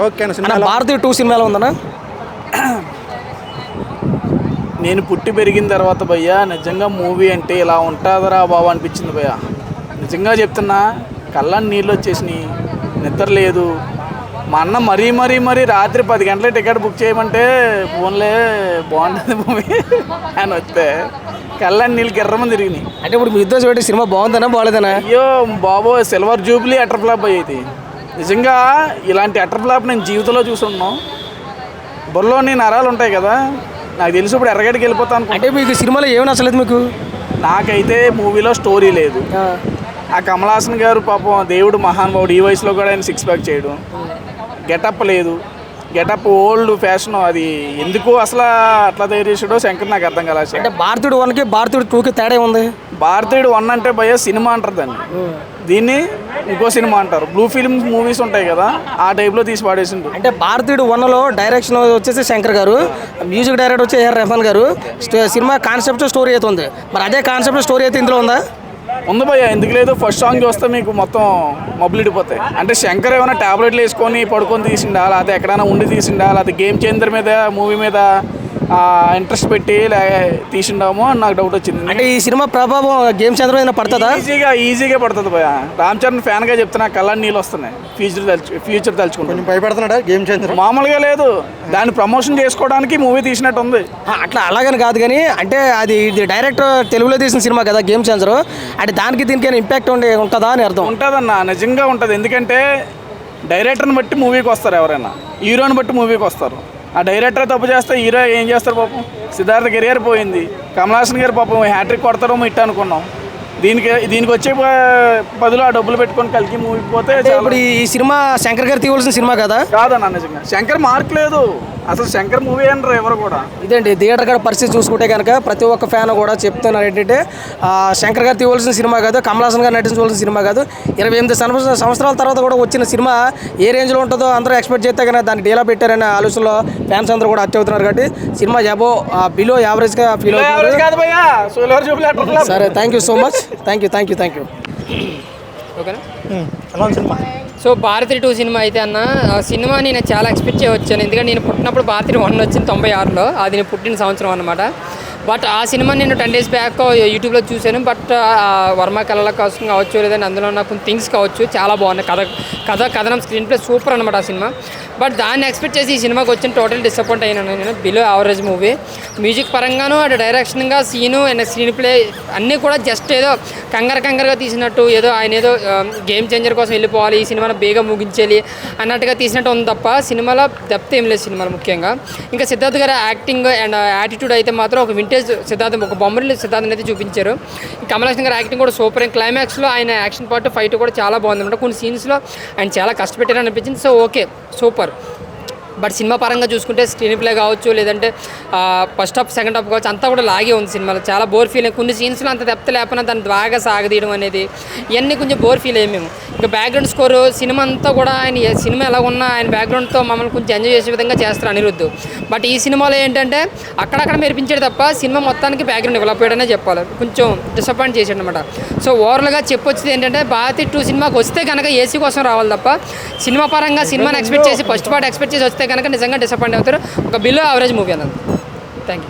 Okay అన్న. భారతీయ 2 సినిమాలో ఉందన్నా? నేను పుట్టి పెరిగిన తర్వాత భయ్యా నిజంగా మూవీ అంటే ఇలా ఉంటుందిరా బాబు అనిపించింది భయ్యా. నిజంగా చెప్తున్నా, కళ్ళని నీళ్ళు వచ్చేసినాయి, నిద్ర లేదు. మా అన్న మరీ రాత్రి 10 గంటల టికెట్ బుక్ చేయమంటే ఫోన్లే బాగుంటుంది మూవీ అని వస్తే కళ్ళని నీళ్ళు గిర్రమని తిరిగినాయి. అంటే ఇప్పుడు మీ ఇద్దరు చూడండి, సినిమా బాగుందనా బాగోలేదనా? అయ్యో బాబో, సిల్వర్ జూబ్లీ అటర్ ఫ్లాప్ అయ్యేది. నిజంగా ఇలాంటి అటర్ ఫ్లాప్ నేను జీవితంలో చూసున్నాను. బుర్రలోని నరాలు ఉంటాయి కదా, నాకు తెలిసి ఇప్పుడు ఎర్రగడ్డకి వెళ్ళిపోతాను. అంటే మీకు సినిమాలో ఏమి నచ్చలేదు మీకు? నాకైతే మూవీలో స్టోరీ లేదు. ఆ కమల్ హాసన్ గారు పాపం దేవుడు మహానుభావుడు, ఈ వయసులో కూడా ఆయన 6 ప్యాక్ చేయడం. గెటప్ లేదు, గెటప్ ఓల్డ్ ఫ్యాషన్. అది ఎందుకు అసలు అట్లా తయారు చేసాడో శంకర్ నాకు అర్థం కాలేదు. అంటే భారతీయుడు 1కి భారతీయుడు 2కి తేడా ఉంది. భారతీయుడు 1 అంటే భయ్య సినిమా అంటారు దాన్ని, దీన్ని ఇంకో సినిమా అంటారు. బ్లూ ఫిల్మ్ మూవీస్ ఉంటాయి కదా, ఆ టైప్లో తీసి పాడేసిండు. అంటే భారతీయుడు 1లో డైరెక్షన్ వచ్చేసి శంకర్ గారు, మ్యూజిక్ డైరెక్టర్ వచ్చి AR రెహమాన్ గారు, సినిమా కాన్సెప్ట్ స్టోరీ అయితే ఉంది. మరి అదే కాన్సెప్ట్ స్టోరీ అయితే ఇందులో ఉందా? ఉంది భయ్య, ఎందుకు లేదు. ఫస్ట్ సాంగ్ చూస్తే మీకు మొత్తం మబ్బులిడిపోతాయి. అంటే శంకర్ ఏమైనా టాబ్లెట్లు వేసుకొని పడుకొని తీసిండా, లేకపోతే ఎక్కడైనా ఉండి తీసిండా, లేకపోతే గేమ్ చేంజర్ మీద మూవీ మీద ఇంట్రెస్ట్ పెట్టి తీసిండామో అని నాకు డౌట్ వచ్చింది. అంటే ఈ సినిమా ప్రభావం గేమ్ చేంజర్ మీద పడుతుందా? ఈజీగా పడుతుంది భయ్య. రామ్ చరణ్ ఫ్యాన్గా చెప్తున్నా, కళ్ళని నీళ్ళు వస్తున్నాయి. ఫ్యూచర్ తలుచుకుంటాను. భయపడుతున్నాడా గేమ్ చేంజర్? మామూలుగా లేదు, దాన్ని ప్రమోషన్ చేసుకోవడానికి మూవీ తీసినట్టు ఉంది. అట్లా అలాగని కాదు కానీ, అంటే అది డైరెక్టర్ తెలుగులో తీసిన సినిమా కదా గేమ్ చేంజర్, అంటే దానికి దీనికి ఇంపాక్ట్ ఉంటుందా అని అర్థం. ఉంటుందన్న, నిజంగా ఉంటుంది. ఎందుకంటే డైరెక్టర్ని బట్టి మూవీకి వస్తారు, ఎవరైనా హీరోని బట్టి మూవీకి వస్తారు. ఆ డైరెక్టర్ తప్పు చేస్తే హీరో ఏం చేస్తారు పాపం. సిద్ధార్థ కెరియర్ పోయింది, కమల్ హాసన్ గారు పాపం హ్యాట్రిక్ కొడతారేమో ఇట్ట అనుకున్నాం. దీనికి వచ్చే బదులు ఆ డబ్బులు పెట్టుకొని కలికి మూవీకి పోతే. ఇప్పుడు ఈ సినిమా శంకర్ గారు తీయవలసిన సినిమా కదా? కాదన్న, నిజంగా శంకర్ మార్క్ లేదు అసలు. శంకర్ మూవీ అంటారు ఎవరు కూడా. ఇదేంటి థియేటర్ కూడా పరిస్థితి చూసుకుంటే కనుక ప్రతి ఒక్క ఫ్యాన్ కూడా చెప్తున్నారు ఏంటంటే, శంకర్ గారు తీయవలసిన సినిమా కాదు, కమల్ హాసన్ గారు నటించవలసిన సినిమా కాదు. 28 సంవత్సరాల తర్వాత కూడా వచ్చిన సినిమా ఏ రేంజ్లో ఉంటుందో అందరూ ఎక్స్పెక్ట్ చేస్తే కనుక దాన్ని డీలా పెట్టారనే ఆలోచనలో ఫ్యాన్స్ అందరూ కూడా అత్యవుతున్నారు. కాబట్టి సినిమా బిలో యావరేజ్గా ఫీల్ అవుతుంది. సరే, thank you so much. Thank you. ఓకేనా. సో భారతీయ 2 సినిమా అయితే అన్న, సినిమా నేను చాలా ఎక్స్పెక్ట్ చేయవచ్చాను. ఎందుకంటే నేను పుట్టినప్పుడు భారతీయ 1 వచ్చింది 96లో, అది నేను పుట్టిన సంవత్సరం అనమాట. బట్ ఆ సినిమా నేను 10 days బ్యాక్ యూట్యూబ్లో చూశాను. బట్ వర్మ కళల కోసం కావచ్చు, లేదంటే అందులో ఉన్న కొన్ని థింగ్స్ కావచ్చు, చాలా బాగున్నాయి. కథనం స్క్రీన్ ప్లే సూపర్ అనమాట ఆ సినిమా. బట్ దాన్ని ఎక్స్పెక్ట్ చేసి ఈ సినిమాకి వచ్చిన టోటల్ డిసప్పాయింట్ అయినాను నేను. Below average movie. మ్యూజిక్ పరంగాను, అటు డైరెక్షన్గా, సీను అండ్ స్క్రీన్ ప్లే అన్నీ కూడా జస్ట్ ఏదో కంగారుగా తీసినట్టు, ఏదో ఆయన ఏదో గేమ్ చేంజర్ కోసం వెళ్ళిపోవాలి, ఈ సినిమాను బేగా ముగించాలి అన్నట్టుగా తీసినట్టు ఉంది తప్ప సినిమాలో డెప్త్ ఏం లేదు సినిమాలో. ముఖ్యంగా ఇంకా సిద్ధార్థ్ గారి యాక్టింగ్ అండ్ యాటిట్యూడ్ అయితే మాత్రం ఒక వింటేజ్ సిద్ధార్థ్, ఒక బొమ్మరిల్లు సిద్ధార్థ్ అయితే చూపించారు. కమల్ హాసన్ గారి యాక్టింగ్ కూడా సూపర్. క్లైమాక్స్లో ఆయన యాక్షన్ పార్ట్ ఫైట్ కూడా చాలా బాగుంది అనమాట. కొన్ని సీన్స్లో ఆయన చాలా కష్టపెట్టారని అనిపించింది. So okay, super. But cinema పరంగా చూసుకుంటే స్క్రీన్ ప్లే కావచ్చు, లేదంటే ఫస్ట్ హాఫ్ సెకండ్ హాఫ్ కావచ్చు, అంతా కూడా లాగే ఉంది సినిమాలో. చాలా బోర్ ఫీల్ అయ్యి కొన్ని సీన్స్లో అంత డెప్త్ లేకపోయినా దాన్ని బాగా సాగదీయడం అనేది ఇవన్నీ కొంచెం బోర్ ఫీల్ అయ్యాము మేము. ఇంకా బ్యాక్గ్రౌండ్ స్కోర్ సినిమా అంతా కూడా ఆయన సినిమా ఎలా ఉన్నా ఆయన బ్యాక్గ్రౌండ్తో మమ్మల్ని కొంచెం ఎంజాయ్ చేసే విధంగా చేస్తారు అనిరుద్ధ్. బట్ ఈ సినిమాలో ఏంటంటే అక్కడక్కడ మెరిపించాడు తప్ప సినిమా మొత్తానికి బ్యాక్గ్రౌండ్ డెవలప్ అయ్యాడనే చెప్పాలి. కొంచెం డిసప్పాయింట్ చేశాడు అనమాట. సో ఓవరాల్గా చెప్పొచ్చేది ఏంటంటే, భారతీయ 2 సినిమాకి వస్తే కనుక ఏసీ కోసం రావాలి తప్ప సినిమా పరంగా సినిమాని ఎక్స్పెక్ట్ చేసి ఫస్ట్ పార్ట్ ఎక్స్పెక్ట్ చేసి వస్తే కనుక నిజంగా డిసప్పాయింట్ అవుతారు. ఒక బిలో యావరేజ్ మూవీ అన్నది. Thank you.